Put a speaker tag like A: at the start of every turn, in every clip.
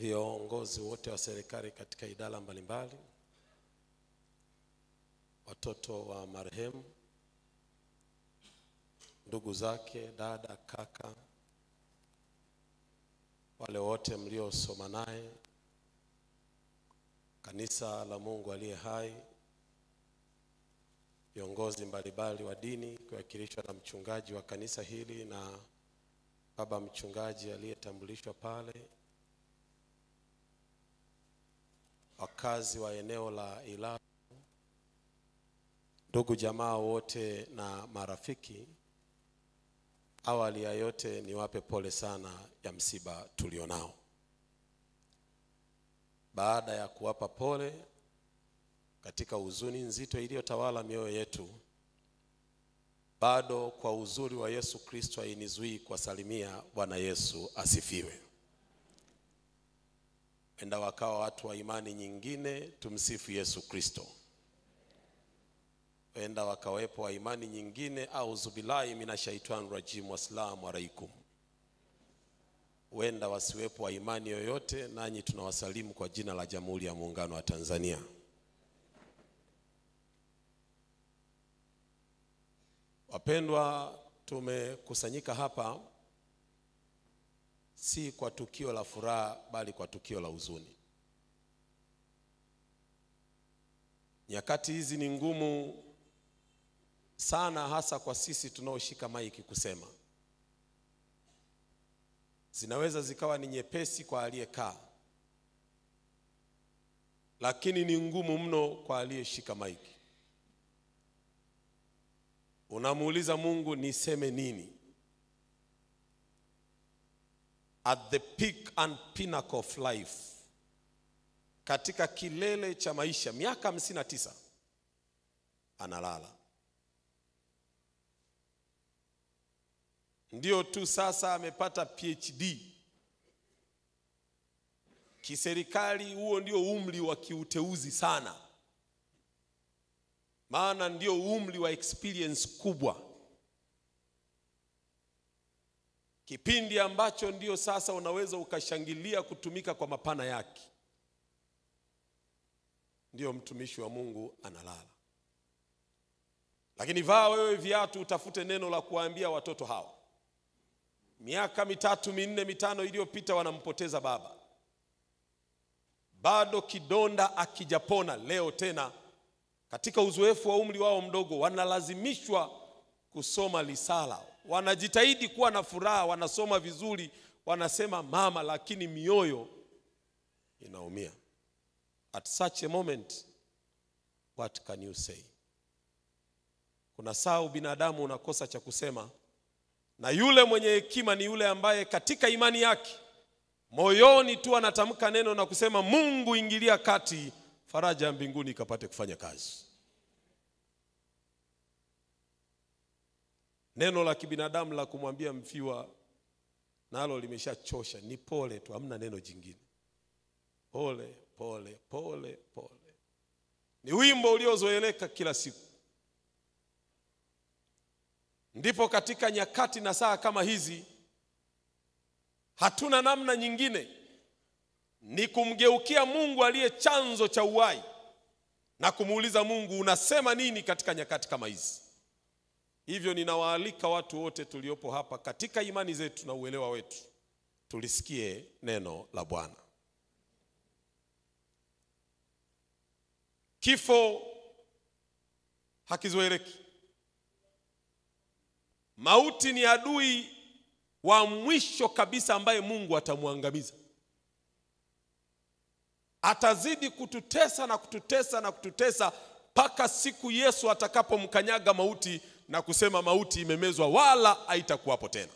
A: viongozi wote wa serikali katika idara mbalimbali, watoto wa marehemu, ndugu zake, dada, kaka, wale wote mliosoma naye, kanisa la Mungu aliye hai, viongozi mbalimbali wa dini kuwakilishwa na mchungaji wa kanisa hili na baba mchungaji aliyetambulishwa pale, wakazi wa eneo la Ilala, ndugu jamaa wote na marafiki. Awali ya yote niwape pole sana ya msiba tulionao. Baada ya kuwapa pole katika huzuni nzito iliyotawala mioyo yetu, bado kwa uzuri wa Yesu Kristo hainizuii kuwasalimia Bwana Yesu asifiwe. Enda wakawa watu wa imani nyingine, tumsifu Yesu Kristo. Enda wakawepo wa imani nyingine, auzu billahi minashaitani rajim, wassalamu alaikum. Wenda wasiwepo wa imani yoyote, nanyi tunawasalimu kwa jina la Jamhuri ya Muungano wa Tanzania. Wapendwa, tumekusanyika hapa si kwa tukio la furaha bali kwa tukio la huzuni. Nyakati hizi ni ngumu sana, hasa kwa sisi tunaoshika maiki kusema. Zinaweza zikawa ni nyepesi kwa aliyekaa, lakini ni ngumu mno kwa aliyeshika maiki. Unamuuliza Mungu, niseme nini? At the peak and pinnacle of life, katika kilele cha maisha, miaka 59 analala. Ndio tu sasa amepata PhD kiserikali. Huo ndio umri wa kiuteuzi sana, maana ndio umri wa experience kubwa, kipindi ambacho ndio sasa unaweza ukashangilia kutumika kwa mapana yake. Ndio mtumishi wa Mungu analala. Lakini vaa wewe viatu, utafute neno la kuambia watoto hawa. Miaka 3, 4, 5 iliyopita wanampoteza baba, bado kidonda akijapona. Leo tena katika uzoefu wa umri wao mdogo wanalazimishwa kusoma risala. Wanajitahidi kuwa na furaha, wanasoma vizuri, wanasema mama, lakini mioyo inaumia. At such a moment, what can you say? Kuna saa binadamu unakosa cha kusema, na yule mwenye hekima ni yule ambaye katika imani yake moyoni tu anatamka neno na kusema, Mungu ingilia kati, faraja mbinguni ikapate kufanya kazi. Neno la kibinadamu la kumwambia mfiwa nalo limeshachosha, ni pole tu, hamna neno jingine. Pole, pole, pole, pole. Ni wimbo uliozoeleka kila siku. Ndipo katika nyakati na saa kama hizi hatuna namna nyingine, ni kumgeukia Mungu aliye chanzo cha uhai na kumuuliza Mungu, unasema nini katika nyakati kama hizi? Hivyo ninawaalika watu wote tuliopo hapa katika imani zetu na uelewa wetu, tulisikie neno la Bwana. Kifo hakizoeleki. Mauti ni adui wa mwisho kabisa ambaye Mungu atamwangamiza. Atazidi kututesa na kututesa na kututesa mpaka siku Yesu atakapomkanyaga mauti na kusema mauti imemezwa, wala haitakuwapo tena.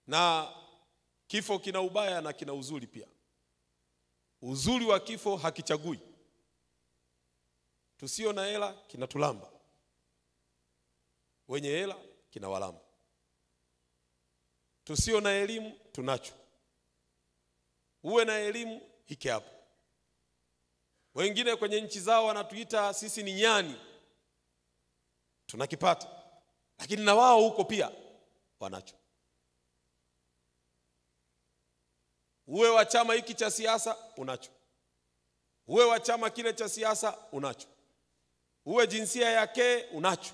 A: Na kifo kina ubaya na kina uzuri pia. Uzuri wa kifo hakichagui. Tusio na hela kinatulamba, wenye hela kinawalamba. Tusio na elimu tunacho, uwe na elimu hiki hapo. Wengine kwenye nchi zao wanatuita sisi ni nyani, tunakipata, lakini na wao huko pia wanacho. Uwe wa chama hiki cha siasa, unacho. Uwe wa chama kile cha siasa, unacho. Uwe jinsia yake, unacho.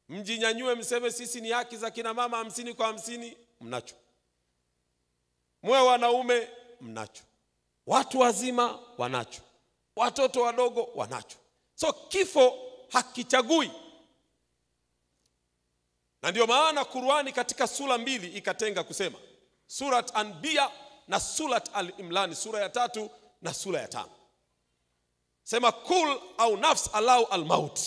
A: Mjinyanyue mseme sisi ni haki za kina mama 50 kwa 50, mnacho. Mwe wanaume, mnacho. Watu wazima wanacho. Watoto wadogo wanacho. So kifo hakichagui. Na ndio maana Qur'ani katika sura 2 ikatenga kusema, Surat Anbiya na Surat Al-Imran, sura ya 3 na sura ya 5. Sema kul au nafs alau al-maut.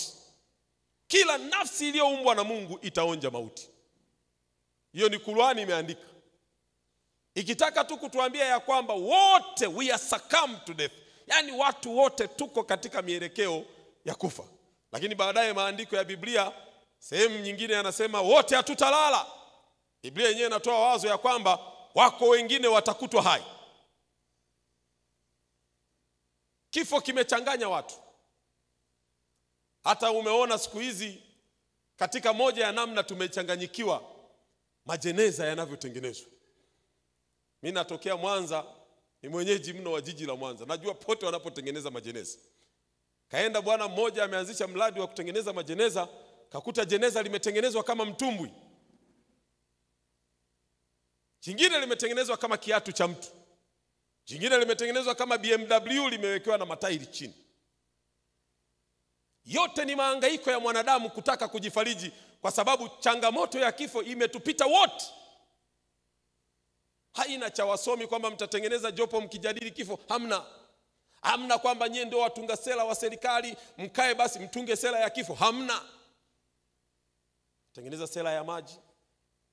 A: Kila nafsi iliyoumbwa na Mungu itaonja mauti. Hiyo ni Qur'ani imeandika. Ikitaka tu kutuambia ya kwamba wote we are succumb to death. Yani watu wote tuko katika mielekeo ya kufa. Lakini baadaye maandiko ya Biblia sehemu nyingine yanasema wote hatutalala. Biblia yenyewe inatoa wazo ya kwamba wako wengine watakutwa hai. Kifo kimechanganya watu. Hata umeona siku hizi katika moja ya namna tumechanganyikiwa majeneza yanavyotengenezwa. Mimi natokea Mwanza, ni mwenyeji mno wa jiji la Mwanza. Najua pote wanapotengeneza majeneza. Kaenda bwana mmoja ameanzisha mradi wa kutengeneza majeneza, kakuta jeneza limetengenezwa kama mtumbwi. Jingine limetengenezwa kama kiatu cha mtu. Jingine limetengenezwa kama BMW limewekewa na matairi chini. Yote ni mahangaiko ya mwanadamu kutaka kujifariji, kwa sababu changamoto ya kifo imetupita wote. Haina cha wasomi kwamba mtatengeneza jopo mkijadili kifo, hamna. Hamna kwamba nyie ndio watunga sera wa serikali mkae basi mtunge sera ya kifo, hamna. Tengeneza sera ya maji,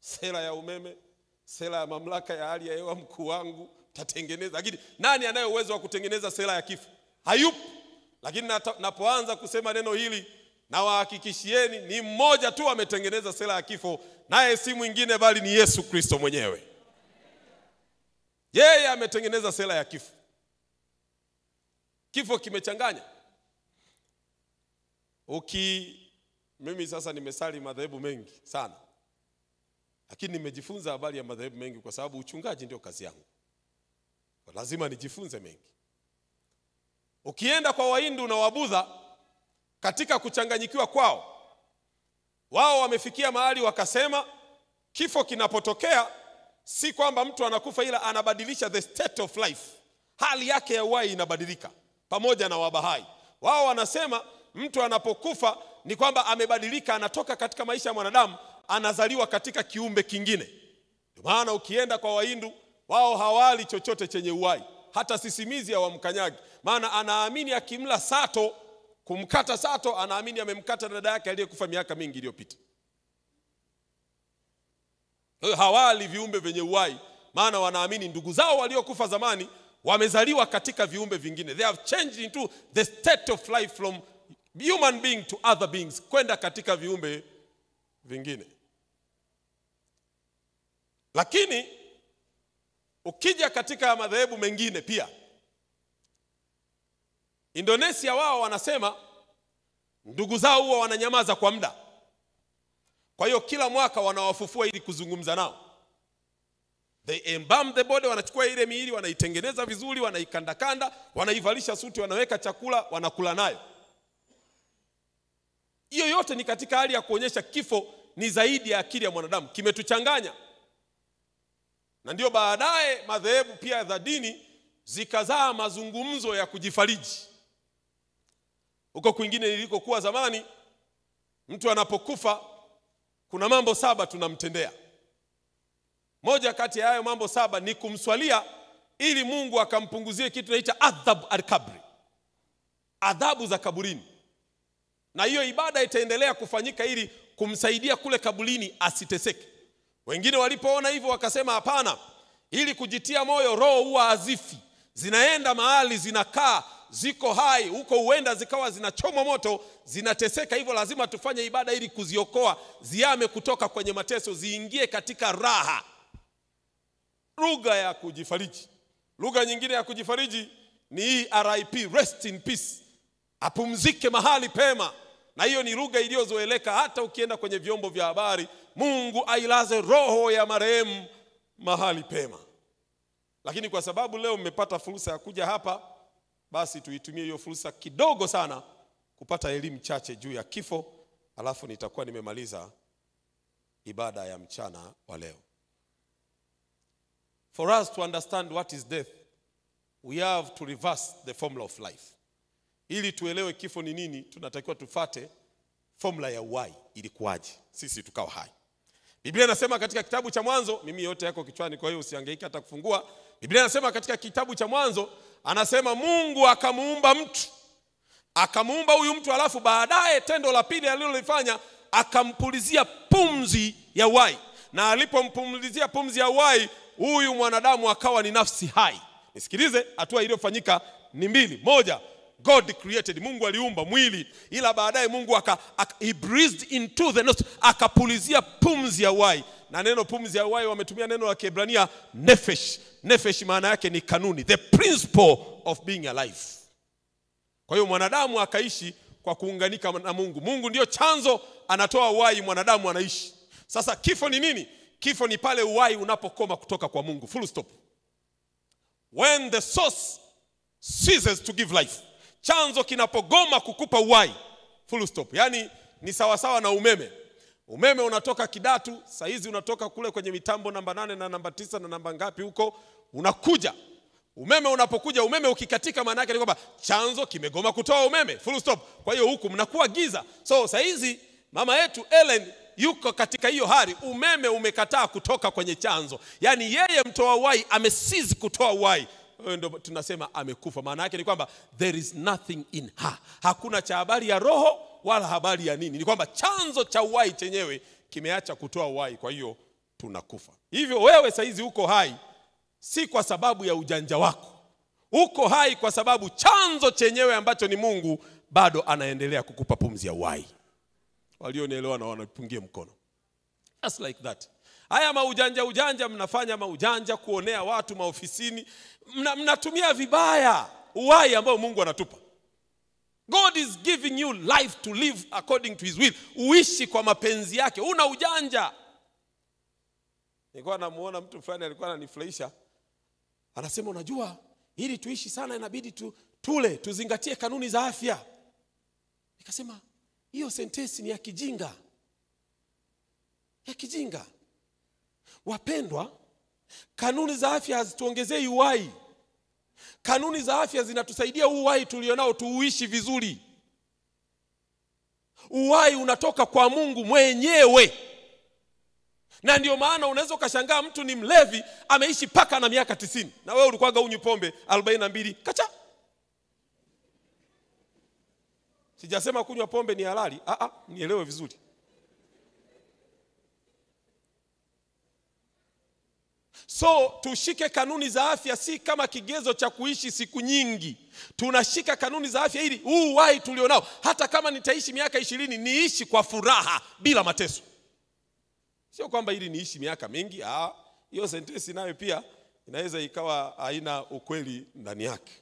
A: sera ya umeme, sera ya mamlaka ya hali ya hewa, mkuu wangu tatengeneza. Lakini nani anaye uwezo wa kutengeneza sera ya kifo? Hayupo. Lakini napoanza kusema neno hili, na wahakikishieni ni mmoja tu ametengeneza sera ya kifo, naye si mwingine bali ni Yesu Kristo mwenyewe. Yeye ametengeneza sera ya kifo. Kifo kimechanganya. Mimi sasa nimesali madhehebu mengi sana. Lakini nimejifunza habari ya madhehebu mengi kwa sababu uchungaji ndio kazi yangu. Lazima nijifunze mengi. Ukienda kwa Wahindu na Wabudha, katika kuchanganyikiwa kwao, wao wamefikia mahali wakasema kifo kinapotokea si kwamba mtu anakufa, ila anabadilisha the state of life. Hali yake ya uhai inabadilika. Pamoja na Wabahai, wao wanasema mtu anapokufa ni kwamba amebadilika, anatoka katika maisha ya mwanadamu, anazaliwa katika kiumbe kingine. Ndio maana ukienda kwa Wahindu, wao hawali chochote chenye uhai, hata sisimizi hawamkanyagi. Maana anaamini akimla sato, kumkata sato, anaamini amemkata dada yake aliyekufa miaka mingi iliyopita. Hawali viumbe vyenye uhai, maana wanaamini ndugu zao waliokufa zamani wamezaliwa katika viumbe vingine. They have changed into the state of life from human being to other beings, kwenda katika viumbe vingine. Lakini ukija katika madhehebu mengine pia, Indonesia wao wanasema ndugu zao huwa wananyamaza kwa muda. Kwa hiyo kila mwaka wanawafufua ili kuzungumza nao. They embalm the body, wanachukua ile miili, wanaitengeneza vizuri, wanaikandakanda, wanaivalisha suti, wanaweka chakula, wanakula nayo. Hiyo yote ni katika hali ya kuonyesha kifo ni zaidi ya akili ya mwanadamu, kimetuchanganya. Na ndio baadaye madhehebu pia za dini zikazaa mazungumzo ya kujifariji. Huko kwingine nilikokuwa zamani, mtu anapokufa kuna mambo 7 tunamtendea. Moja kati ya hayo mambo 7 ni kumswalia ili Mungu akampunguzie kitu tunaita adhab al-kabri, adhabu za kaburini. Na hiyo ibada itaendelea kufanyika ili kumsaidia kule kaburini asiteseke. Wengine walipoona hivyo wakasema hapana, ili kujitia moyo, roho huwa hazifi, zinaenda mahali zinakaa, ziko hai huko, huenda zikawa zinachomwa moto, zinateseka, hivyo lazima tufanye ibada ili kuziokoa, ziame kutoka kwenye mateso, ziingie katika raha. Lugha ya kujifariji. Lugha nyingine ya kujifariji ni RIP, rest in peace, apumzike mahali pema. Na hiyo ni lugha iliyozoeleka hata ukienda kwenye vyombo vya habari, Mungu ailaze roho ya marehemu mahali pema. Lakini kwa sababu leo mmepata fursa ya kuja hapa, basi tuitumie hiyo fursa kidogo sana kupata elimu chache juu ya kifo, alafu nitakuwa nimemaliza ibada ya mchana wa leo. For us to understand what is death, we have to reverse the formula of life. Ili tuelewe kifo ni nini, tunatakiwa tufate formula ya uhai ilikuwaje sisi tukao hai. Biblia inasema katika kitabu cha Mwanzo, mimi yote yako kichwani kwa hiyo usihangaike hata kufungua. Biblia inasema katika kitabu cha Mwanzo, anasema Mungu akamuumba mtu. Akamuumba huyu mtu, alafu baadaye tendo la pili alilolifanya akampulizia pumzi ya uhai. Na alipompumzia pumzi ya uhai, huyu mwanadamu akawa ni nafsi hai. Nisikilize, hatua iliyofanyika ni mbili. Moja, God created, Mungu aliumba mwili, ila baadaye Mungu he breathed into the nostrils, akapulizia pumzi ya uhai. Na neno pumzi ya uhai wametumia neno la Kiebrania nefesh. Nefesh maana yake ni kanuni, the principle of being alive. Kwa hiyo mwanadamu akaishi kwa kuunganika na Mungu. Mungu ndio chanzo, anatoa uhai, mwanadamu anaishi. Sasa kifo ni nini? Kifo ni pale uhai unapokoma kutoka kwa Mungu. Full stop. When the source ceases to give life. Chanzo kinapogoma kukupa uhai. Full stop. Yani ni sawasawa na umeme. Umeme unatoka Kidatu, saa hizi unatoka kule kwenye mitambo namba 8 na namba 9 na namba ngapi huko, unakuja. Umeme unapokuja, umeme ukikatika maana yake ni kwamba chanzo kimegoma kutoa umeme. Full stop. Kwa hiyo huku mnakuwa giza. So saa hizi mama yetu Ellen yuko katika hiyo hali, umeme umekataa kutoka kwenye chanzo. Yani yeye mtoa uhai amesizi kutoa uhai. Ndio tunasema amekufa. Maana yake ni kwamba there is nothing in her. Hakuna cha habari ya roho wala habari ya nini. Ni kwamba chanzo cha uhai chenyewe kimeacha kutoa uhai, kwa hiyo tunakufa. Hivyo wewe saizi uko hai si kwa sababu ya ujanja wako. Uko hai kwa sababu chanzo chenyewe ambacho ni Mungu bado anaendelea kukupa pumzi ya uhai. Walionielewa na wanapungie mkono. Just like that. Haya maujanja mnafanya maujanja kuonea watu maofisini. Mnatumia vibaya uhai ambao Mungu anatupa. God is giving you life to live according to his will. Uishi kwa mapenzi yake. Una ujanja. Nilikuwa namuona mtu fulani alikuwa ananifurahisha. Anasema unajua, ili tuishi sana inabidi tule, tuzingatie kanuni za afya. Nikasema hiyo sentensi ni ya kijinga. Ya kijinga. Wapendwa, kanuni za afya hazituongezei uhai. Kanuni za afya zinatusaidia uhai tulionao tuuishi vizuri. Uhai unatoka kwa Mungu mwenyewe. Na ndio maana unaweza ukashangaa mtu ni mlevi ameishi paka na miaka 90. Na wewe ulikuwa unywi pombe 42. Kacha. Sijasema kunywa pombe ni halali. Nielewe vizuri. So tushike kanuni za afya si kama kigezo cha kuishi siku nyingi. Tunashika kanuni za afya ili uhai tulionao, hata kama nitaishi miaka 20 niishi kwa furaha bila mateso. Sio kwamba ili niishi miaka mingi. Hiyo sentensi nayo pia inaweza ikawa haina ukweli ndani yake.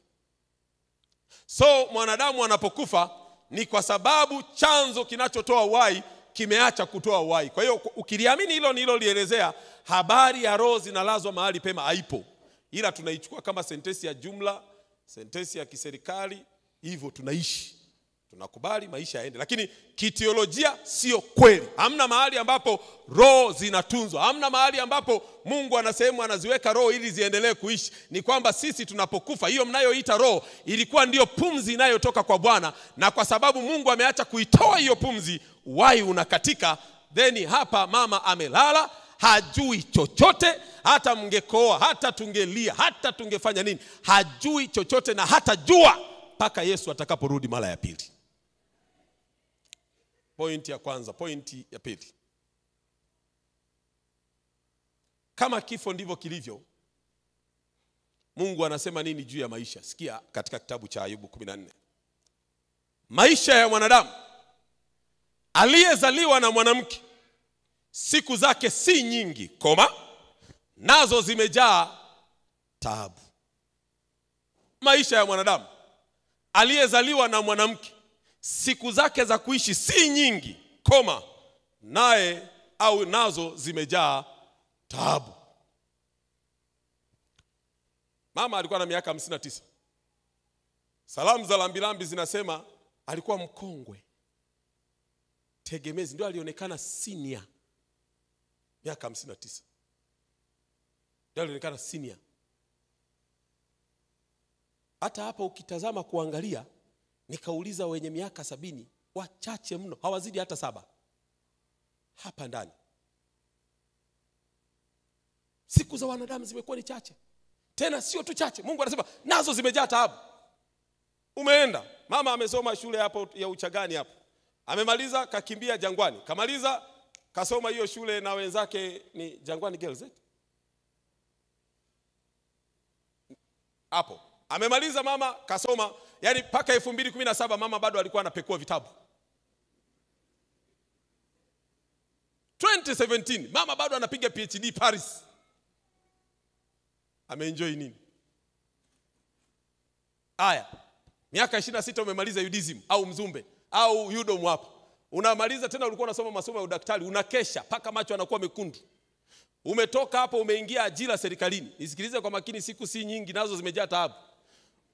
A: So mwanadamu anapokufa ni kwa sababu chanzo kinachotoa uhai kimeacha kutoa uhai. Kwa hiyo ukiliamini hilo nilolielezea, habari ya roho zinalazwa mahali pema haipo. Ila tunaichukua kama sentensi ya jumla, sentensi ya kiserikali, hivyo tunaishi. Tunakubali maisha yaende. Lakini kiteolojia sio kweli. Hamna mahali ambapo roho zinatunzwa. Hamna mahali ambapo Mungu anasema anaziweka roho ili ziendelee kuishi. Ni kwamba sisi tunapokufa, hiyo mnayoita roho ilikuwa ndio pumzi inayotoka kwa Bwana, na kwa sababu Mungu ameacha kuitoa hiyo pumzi, uhai unakatika. Then hapa mama amelala, hajui chochote. Hata mngekoa, hata tungelia, hata tungefanya nini, hajui chochote na hata jua mpaka Yesu atakaporudi mara ya pili. Pointi ya kwanza. Pointi ya pili. Kama kifo ndivyo kilivyo, Mungu anasema nini juu ya maisha? Sikia katika kitabu cha Ayubu 14. Maisha ya mwanadamu aliyezaliwa na mwanamke, siku zake si nyingi, nazo zimejaa taabu. Maisha ya mwanadamu aliyezaliwa na mwanamke, siku zake za kuishi si nyingi, nazo zimejaa taabu. Mama alikuwa na miaka 59. Salamu za lambilambi zinasema alikuwa mkongwe. Tegemezi, ndio alionekana senior. Miaka 59. Ndio alionekana senior. Hata hapa ukitazama kuangalia, nikauliza wenye miaka 70, wachache mno, hawazidi hata 7. Hapa ndani. Siku za wanadamu zimekuwa ni chache. Tena sio tu chache, Mungu anasema nazo zimejaa taabu. Umeenda, mama amesoma shule hapo ya Uchagani hapo. Amemaliza kakimbia Jangwani. Kamaliza kasoma hiyo shule na wenzake ni Jangwani Girls. Hapo. Amemaliza mama kasoma, yani paka 2017 mama bado alikuwa anapekua vitabu. 2017 mama bado anapiga PhD Paris. Ameenjoy nini? Aya. Miaka 26 umemaliza UDSM au Mzumbe au UDOM hapo. Unamaliza tena ulikuwa unasoma masomo ya udaktari, unakesha paka macho yanakuwa mekundu. Umetoka hapo umeingia ajira serikalini. Nisikilize kwa makini, siku si nyingi nazo zimejaa taabu.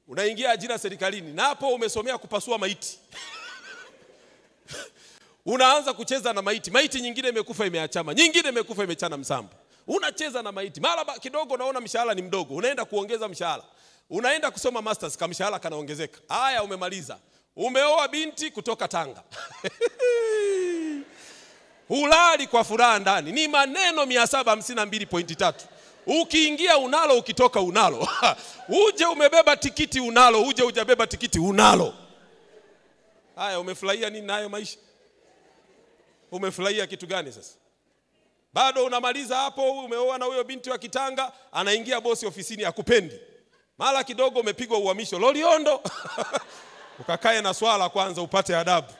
A: Unaingia ajira serikalini na hapo umesomea kupasua maiti. Unaanza kucheza na maiti. Maiti nyingine imekufa imeachama, nyingine imekufa imechana msamba. Unacheza na maiti. Mara kidogo unaona mshahara ni mdogo, unaenda kuongeza mshahara. Unaenda kusoma masters, kama mshahara kanaongezeka. Haya, umemaliza. Umeoa binti kutoka Tanga. Hulali kwa furaha ndani. Ni maneno 752.3. Ukiingia unalo, ukitoka unalo. Uje umebeba tikiti unalo, uje hujabeba tikiti unalo. Haya, umefurahia nini nayo maisha? Umefurahia kitu gani sasa? Bado unamaliza hapo, umeoa na huyo binti wa Kitanga, anaingia bosi ofisini akupendi. Mara kidogo umepigwa uhamisho Loliondo. Ukakae na swala kwanza upate adabu.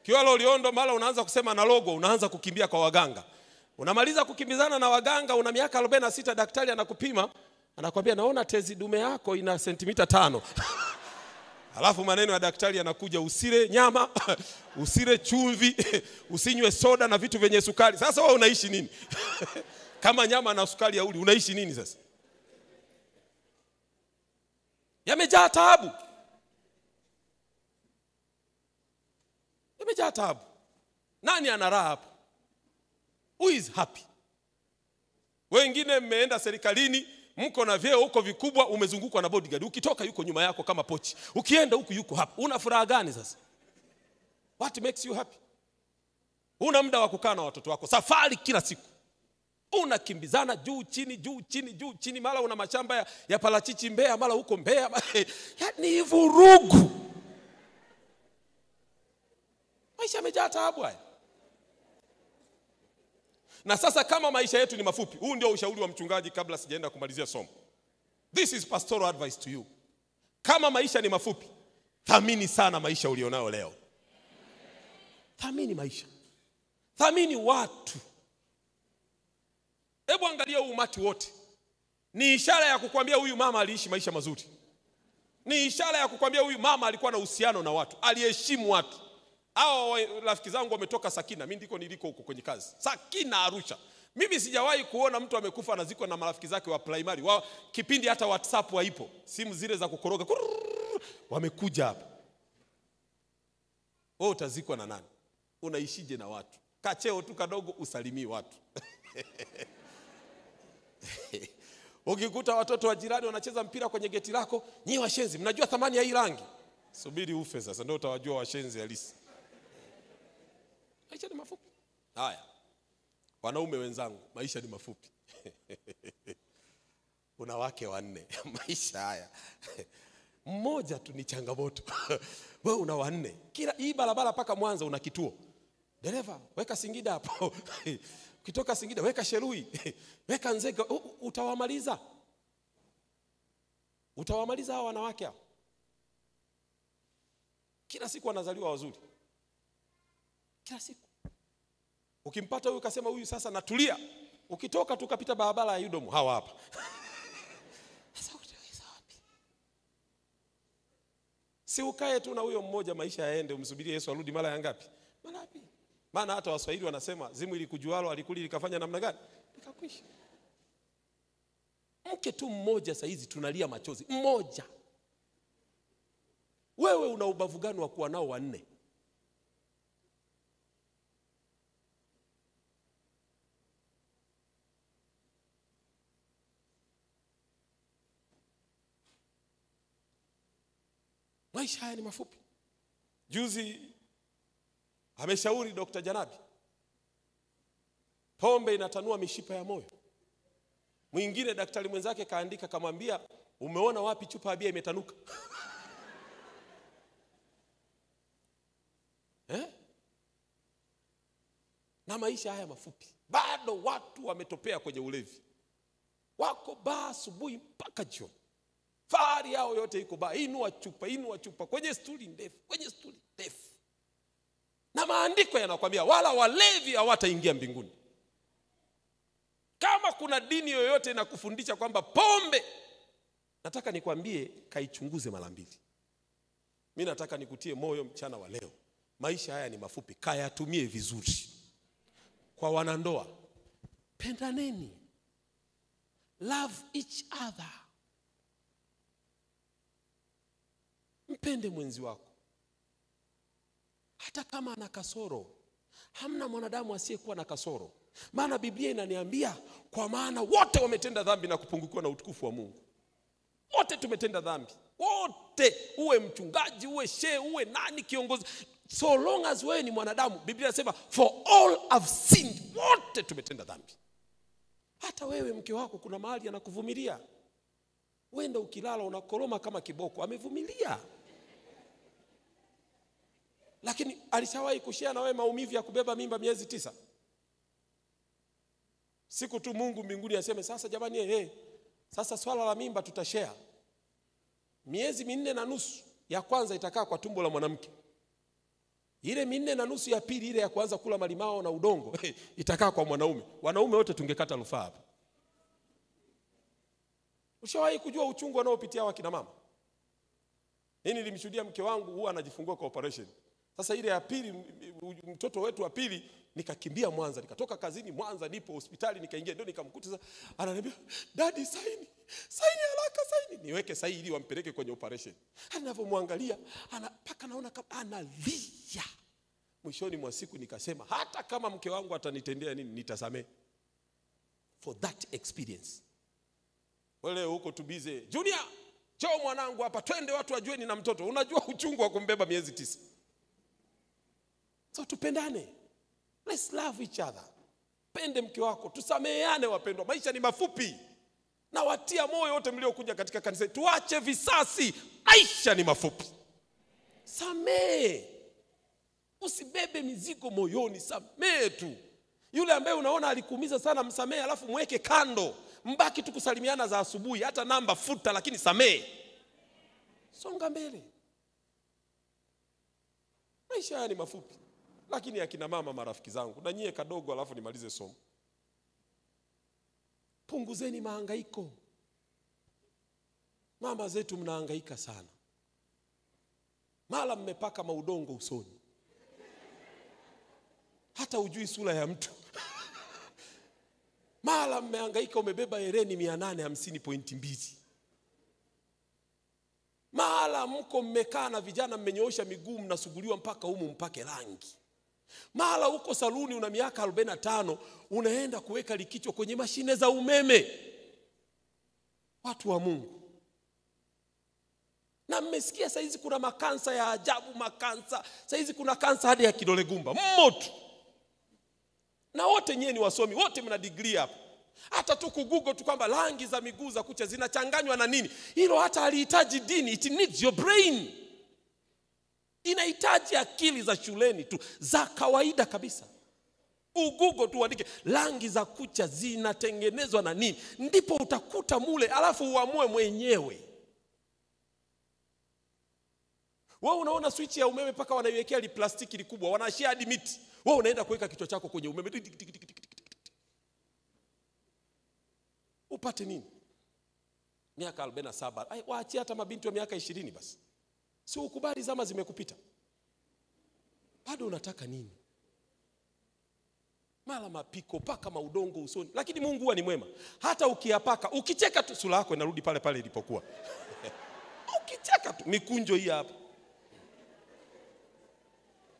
A: Kiwa Loliondo mara unaanza kusema na logo, unaanza kukimbia kwa waganga. Unamaliza kukimbizana na waganga, una miaka 46, daktari anakupima, anakuambia naona tezi dume yako ina sentimita 5. Alafu maneno ya daktari yanakuja, usile nyama, usile chumvi, usinywe soda na vitu vyenye sukari. Sasa wewe unaishi nini? Kama nyama na sukari ya uli, unaishi nini sasa? Yamejaa taabu. Yamejaa taabu. Nani ana raha hapo? Who is happy? Wengine mmeenda serikalini, mko na vyeo huko vikubwa, umezungukwa na bodyguard. Ukitoka yuko nyuma yako kama pochi. Ukienda huku yuko hapa. Una furaha gani sasa? What makes you happy? Una muda wa kukaa na watoto wako. Safari kila siku. Unakimbizana juu chini juu chini juu chini, mara una mashamba ya parachichi Mbeya, mara huko Mbeya. Yaani vurugu. Maisha yamejaa taabu haya. Na sasa kama maisha yetu ni mafupi, huu ndio ushauri wa mchungaji kabla sijaenda kumalizia somo. This is pastoral advice to you. Kama maisha ni mafupi, thamini sana maisha ulionao leo. Thamini maisha. Thamini watu. Hebu angalia umati wote. Ni ishara ya kukwambia huyu mama aliishi maisha mazuri. Ni ishara ya kukwambia huyu mama alikuwa na uhusiano na watu, aliheshimu watu. Hao rafiki zangu wametoka Sakina, mimi ndiko niliko huko kwenye kazi. Sakina Arusha. Mimi sijawahi kuona mtu amekufa anazikwa na marafiki zake wa primary. Kipindi hata WhatsApp haipo. Simu zile za kukoroga. Wamekuja hapa. Wewe utazikwa na nani? Unaishije na watu? Kacheo tu kadogo usalimii watu. Ukikuta watoto wa jirani wanacheza mpira kwenye geti lako, nyinyi washenzi, mnajua thamani ya hii rangi? Subiri ufe sasa ndio utawajua washenzi halisi. Maisha ni mafupi. Haya. Wanaume wenzangu, maisha ni mafupi. Una wake 4. Maisha haya. Mmoja tu ni changamoto. Wewe una 4. Kila hii barabara paka Mwanza una kituo. Dereva, weka Singida hapo. Ukitoka Singida weka Sherui. Weka Nzega, utawamaliza. Utawamaliza hao wanawake hao. Kila siku wanazaliwa wazuri. Kila siku. Ukimpata huyu ukasema huyu sasa natulia. Ukitoka tukapita barabara ya UDOM, hawa hapa. Sasa utaweza wapi? Si ukae tu na huyo mmoja maisha yaende, umsubirie Yesu arudi mara ya ngapi? Mara ngapi? Maana hata Waswahili wanasema zimu ili kujualo alikuli likafanya namna gani? ikakwisha. Mke tu mmoja saizi tunalia machozi, mmoja. Wewe una ubavu gani wa kuwa nao 4? Maisha haya ni mafupi. Juzi ameshauri Dr. Janabi, pombe inatanua mishipa ya moyo. Mwingine daktari mwenzake kaandika kamwambia, umeona wapi chupa ya bia imetanuka? Na maisha haya mafupi, bado watu wametopea kwenye ulevi. Wako baa asubuhi mpaka jioni. Fahari yao yote iko baa, inua chupa kwenye stuli ndefu. Na maandiko yanakwambia wala walevi hawataingia mbinguni. Kama kuna dini yoyote inakufundisha kwamba pombe, nataka nikwambie kaichunguze mara 2. Mimi nataka nikutie moyo mchana wa leo. Maisha haya ni mafupi, kayatumie vizuri. Kwa wanandoa, pendaneni. Love each other. Mpende mwenzi wako hata kama ana kasoro. Hamna mwanadamu asiyekuwa na kasoro. Maana Biblia inaniambia, kwa maana wote wametenda dhambi na kupungukiwa na utukufu wa Mungu. Wote tumetenda dhambi. Wote, uwe mchungaji, uwe shehe, uwe nani kiongozi, so long as wewe ni mwanadamu, Biblia inasema for all have sinned. Wote tumetenda dhambi. Hata wewe mke wako kuna mahali anakuvumilia. Wenda ukilala unakoroma kama kiboko, amevumilia. Lakini alishawahi kushare na wewe maumivu ya kubeba mimba miezi 9? Siku tu Mungu mbinguni aseme sasa jamani, sasa swala la mimba tutashare. Miezi 4.5 ya kwanza itakaa kwa tumbo la mwanamke. Ile 4.5 ya pili, ile ya kwanza kula malimao na udongo, itakaa kwa mwanaume. Wanaume wote tungekata rufaa hapa. Ushawahi kujua uchungu wanaopitia wakina mama? Mimi nilimshuhudia mke wangu huwa anajifungua kwa operation. Sasa ile ya pili, mtoto wetu wa pili, nikakimbia Mwanza, nikatoka kazini Mwanza, nipo hospitali, nikaingia ndio nikamkuta. Sasa ananiambia, "Daddy, saini haraka, saini." Niweke saini ili wampeleke kwenye operation. Ninapomwangalia paka naona kama analia. Mwishoni mwa siku nikasema, hata kama mke wangu atanitendea nini, nitasamehe for that experience. Wale huko tubize, "Junior, njoo mwanangu hapa, twende watu wajue nina mtoto." Unajua uchungu wa kumbeba miezi 9. So tupendane. Let's love each other. Pende mke wako, tusameheane wapendwa. Maisha ni mafupi. Na watia moyo wote mliokuja katika kanisa, tuache visasi. Maisha ni mafupi. Samehe. Usibebe mizigo moyoni, samehe tu. Yule ambaye unaona alikuumiza sana, msamehe, alafu mweke kando. Mbaki tu kusalimiana za asubuhi, hata namba futa, lakini samehe. Songa mbele. Maisha haya ni mafupi. Lakini akina mama, marafiki zangu, na nyie kadogo alafu nimalize somo. Punguzeni mahangaiko. Mama zetu mnahangaika sana. Mara mmepaka maudongo usoni, hata ujui sura ya mtu. Mara mmehangaika, umebeba hereni 850.2. Mara mko mmekaa na vijana mmenyoosha miguu, mnasuguliwa mpaka humu mpake rangi. Mara uko saluni una miaka 45, unaenda kuweka likicho kwenye mashine za umeme. Watu wa Mungu. Na mmesikia saizi kuna makansa ya ajabu, makansa. Saizi kuna kansa hadi ya kidole gumba. Mmoto. Na wote nyie ni wasomi, wote mna degree hapa. Hata tu kugoogle tu kwamba rangi za miguu za kucha zinachanganywa na nini, hilo hata halihitaji dini. It needs your brain. Inahitaji akili za shuleni tu, za kawaida kabisa. Google tu uandike rangi za kucha zinatengenezwa na nini, ndipo utakuta mule, alafu uamue mwenyewe. Wewe unaona switch ya umeme paka wanaiwekea li plastiki likubwa, wanashia hadi miti. Wewe unaenda kuweka kichwa chako kwenye umeme. Upate nini? Miaka 47. Waachie hata mabinti wa miaka 20 basi. Si ukubali zama zimekupita. Bado unataka nini? mara mapiko, paka maudongo usoni. Lakini Mungu huwa ni mwema. Hata ukiyapaka, ukicheka tu sura yako inarudi pale pale ilipokuwa. Ukicheka tu, mikunjo hii hapa.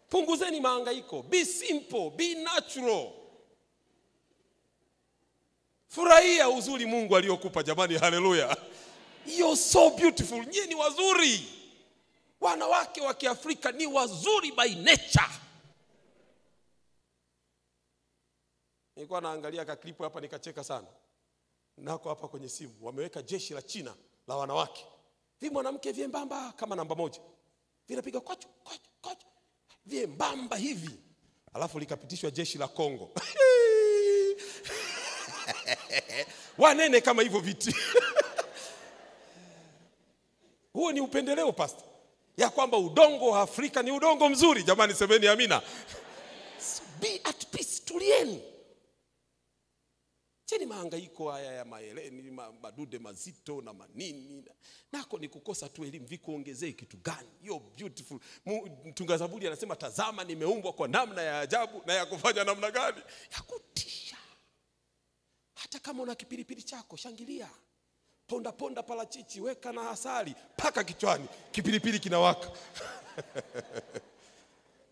A: Punguzeni mahangaiko. Be simple, be natural. Furahia uzuri Mungu aliyokupa jamani, haleluya. You're so beautiful. Nyie ni wazuri. Wanawake wa Kiafrika ni wazuri by nature. Nilikuwa naangalia ka clip hapa nikacheka sana. Nako hapa kwenye simu wameweka jeshi la China la wanawake. Mwanamke vyembamba kama namba 1. Vinapiga kwacho kwacho kwacho. Vyembamba hivi. Alafu likapitishwa jeshi la Kongo. Wanene kama hivyo viti. Huo ni upendeleo pastor. Ya kwamba udongo wa Afrika ni udongo mzuri. Jamani semeni amina. Be at peace, tulieni. Cheni mahangaiko haya ya maeleni, madude mazito na manini. Nako ni kukosa tu elimu. Vikuongezee kitu gani? You're beautiful. Mtunga Zaburi anasema tazama nimeumbwa kwa namna ya ajabu, na ya kufanya namna gani? Ya kutisha. Hata kama una kipilipili chako, shangilia. Ponda ponda parachichi, weka na asali, paka kichwani, kipilipili kinawaka.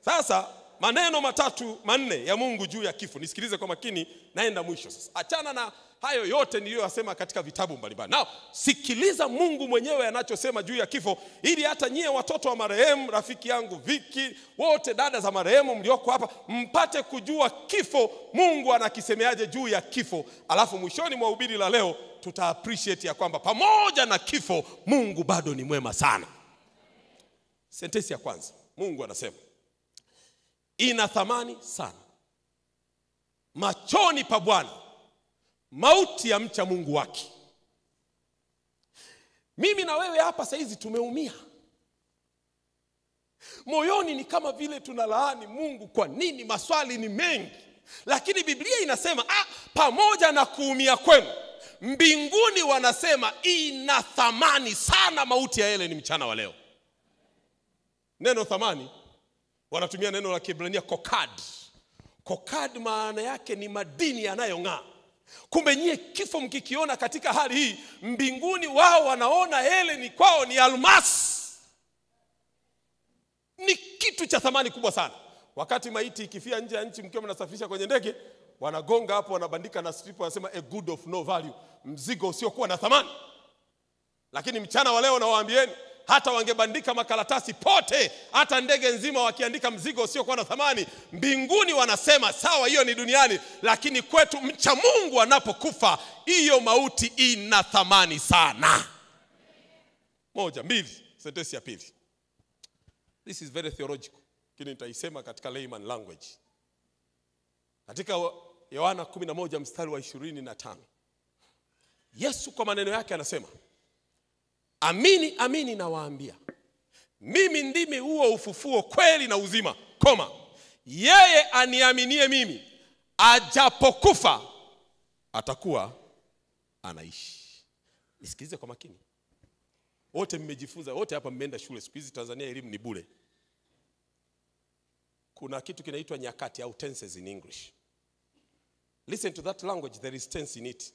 A: Sasa maneno 3-4 ya Mungu juu ya kifo. Nisikilize kwa makini, naenda mwisho sasa. Achana na hayo yote niliyosema katika vitabu mbalimbali. Nao sikiliza Mungu mwenyewe anachosema juu ya kifo, ili hata nyie watoto wa marehemu, rafiki yangu Viki, wote dada za marehemu mlioko hapa, mpate kujua kifo Mungu anakisemeaje juu ya kifo. Alafu mwishoni mwa hubiri la leo tuta appreciate ya kwamba pamoja na kifo Mungu bado ni mwema sana. Sentensi ya kwanza, Mungu anasema ina thamani sana machoni pa Bwana mauti ya mcha Mungu wake. Mimi na wewe hapa saizi tumeumia. Moyoni ni kama vile tunalaani Mungu, kwa nini? Maswali ni mengi. Lakini Biblia inasema pamoja na kuumia kwenu, mbinguni wanasema ina thamani sana mauti ya Helen mchana wa leo. Neno thamani wanatumia neno la Kiebrania kokad. Kokad maana yake ni madini yanayong'aa. Kumbe nyie kifo mkikiona katika hali hii, mbinguni wao wanaona Helen kwao ni almasi. Ni kitu cha thamani kubwa sana. Wakati maiti ikifia nje ya nchi mkiwa mnasafisha kwenye ndege, wanagonga hapo, wanabandika na strip, wanasema a good of no value, mzigo usiokuwa na thamani. Lakini mchana wa leo nawaambieni, hata wangebandika makaratasi pote, hata ndege nzima wakiandika mzigo usiokuwa na thamani, mbinguni wanasema sawa, hiyo ni duniani, lakini kwetu mcha Mungu anapokufa, hiyo mauti ina thamani sana. 1, 2, sentensi ya pili. This is very theological, lakini nitaisema katika layman language. Katika Yohana 11 mstari wa 25, Yesu kwa maneno yake anasema, amini amini nawaambia, mimi ndimi huo ufufuo, kweli na uzima, yeye aniaminie mimi, ajapokufa atakuwa anaishi. Nisikilize kwa makini. Wote mmejifunza, wote hapa mmeenda shule. Siku hizi Tanzania elimu ni bure. Kuna kitu kinaitwa nyakati au tenses in English. Listen to that language, there is tense in it.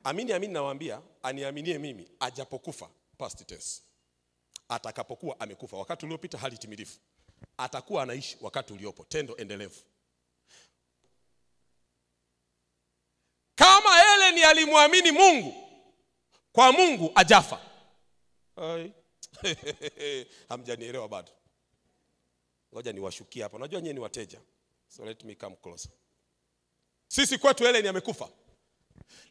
A: Amini amini nawaambia, aniaminie mimi, ajapokufa, past tense. Atakapokuwa amekufa, wakati uliopita hali timilifu. Atakuwa anaishi wakati uliopo, tendo endelevu. Kama Helen alimwamini Mungu, kwa Mungu ajafa. Hamjanielewa bado. Ngoja niwashukie hapa. Unajua nyinyi ni wateja. So let me come closer. Sisi kwetu Helen amekufa,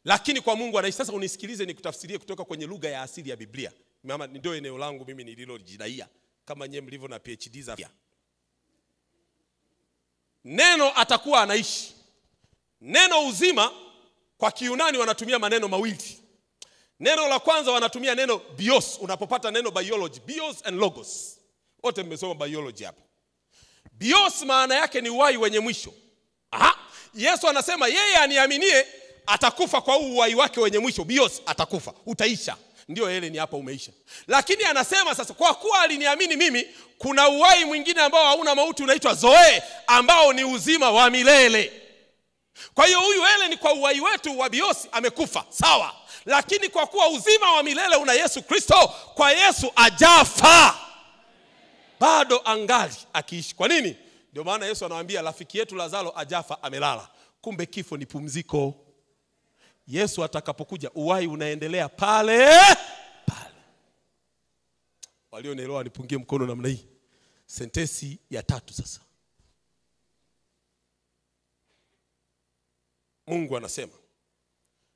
A: lakini kwa Mungu anaishi. Sasa unisikilize nikutafsirie kutoka kwenye lugha ya asili ya Biblia. Mama, ndio eneo langu mimi nililojidaia, kama nyinyi mlivyo na PhD za. Neno atakuwa anaishi. Neno uzima kwa Kiyunani wanatumia maneno mawili. Neno la kwanza wanatumia neno bios. Unapopata neno biology, bios and logos. Wote mmesoma biology hapa. Bios maana yake ni uhai wenye mwisho. Yesu anasema yeye aniaminie atakufa kwa uhai wake wenye mwisho. Bios, atakufa, utaisha. ndio Ellen hapa umeisha. Lakini anasema sasa, kwa kuwa aliniamini mimi, kuna uhai mwingine ambao hauna mauti unaitwa Zoe, ambao ni uzima wa milele. Kwa hiyo huyu Ellen kwa uhai wetu wa biosi amekufa, sawa. Lakini kwa kuwa uzima wa milele una Yesu Kristo, kwa Yesu ajafa, bado angali akiishi. Kwa nini? Ndio maana Yesu anawaambia rafiki yetu Lazaro ajafa, amelala. Kumbe kifo ni pumziko. Yesu atakapokuja uhai unaendelea pale pale. Walionielewa nipungie mkono namna hii. Sentensi ya 3 sasa. Mungu anasema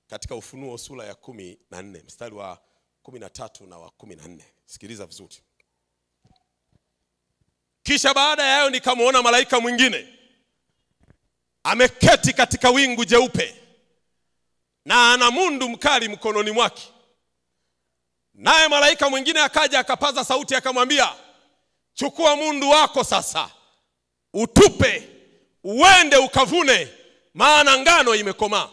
A: katika Ufunuo sura ya 14 mstari wa 13 na wa 14. Sikiliza vizuri. Kisha baada ya hayo nikamuona malaika mwingine ameketi katika wingu jeupe, na ana mundu mkali mkononi mwake. Naye malaika mwingine akaja akapaza sauti akamwambia, chukua mundu wako sasa, utupe, uende ukavune, maana ngano imekomaa.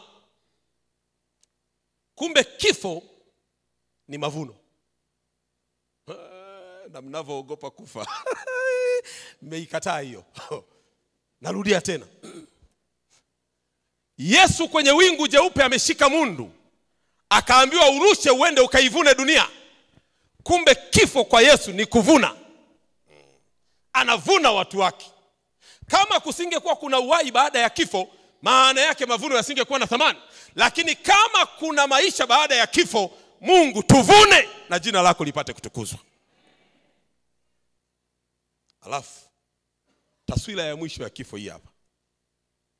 A: Kumbe kifo ni mavuno. Na mnavoogopa kufa. Mmeikataa hiyo. Narudia tena. Yesu kwenye wingu jeupe ameshika mundu, akaambiwa urushe uende ukaivune dunia. Kumbe kifo kwa Yesu ni kuvuna. Anavuna watu wake. Kama kusingekuwa kuna uhai baada ya kifo, maana yake mavuno yasingekuwa na thamani. Lakini kama kuna maisha baada ya kifo, Mungu tuvune na jina lako lipate kutukuzwa. Alafu taswira ya mwisho ya kifo hii hapa.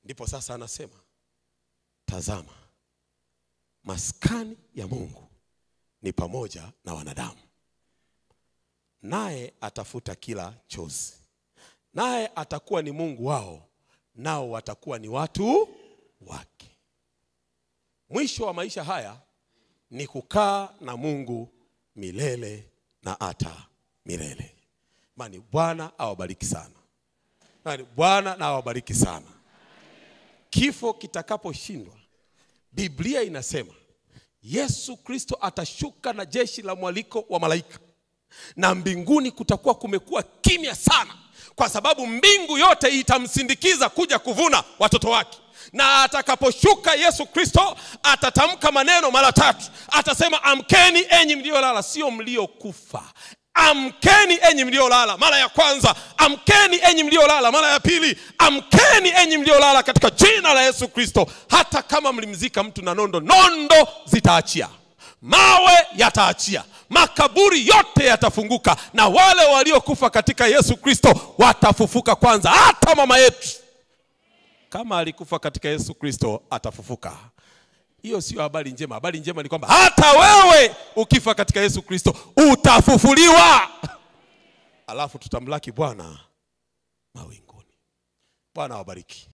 A: Ndipo sasa anasema, tazama, maskani ya Mungu ni pamoja na wanadamu, naye atafuta kila chozi, naye atakuwa ni Mungu wao, nao watakuwa ni watu wake. Mwisho wa maisha haya ni kukaa na Mungu milele na hata milele. Mani Bwana awabariki sana. Mani Bwana na awabariki sana. Kifo kitakaposhindwa, Biblia inasema Yesu Kristo atashuka na jeshi la mwaliko wa malaika, na mbinguni kutakuwa kumekuwa kimya sana, kwa sababu mbingu yote itamsindikiza kuja kuvuna watoto wake. Na atakaposhuka Yesu Kristo atatamka maneno mara 3. Atasema, amkeni enyi mliolala, sio mliokufa. Amkeni enyi mliolala mara ya kwanza, amkeni enyi mliolala mara ya pili, amkeni enyi mliolala katika jina la Yesu Kristo. Hata kama mlimzika mtu na nondo, nondo zitaachia, mawe yataachia, makaburi yote yatafunguka, na wale waliokufa katika Yesu Kristo watafufuka kwanza. Hata mama yetu kama alikufa katika Yesu Kristo atafufuka. Hiyo sio habari njema. Habari njema ni kwamba hata wewe ukifa katika Yesu Kristo utafufuliwa. Alafu tutamlaki Bwana mawinguni. Bwana awabariki.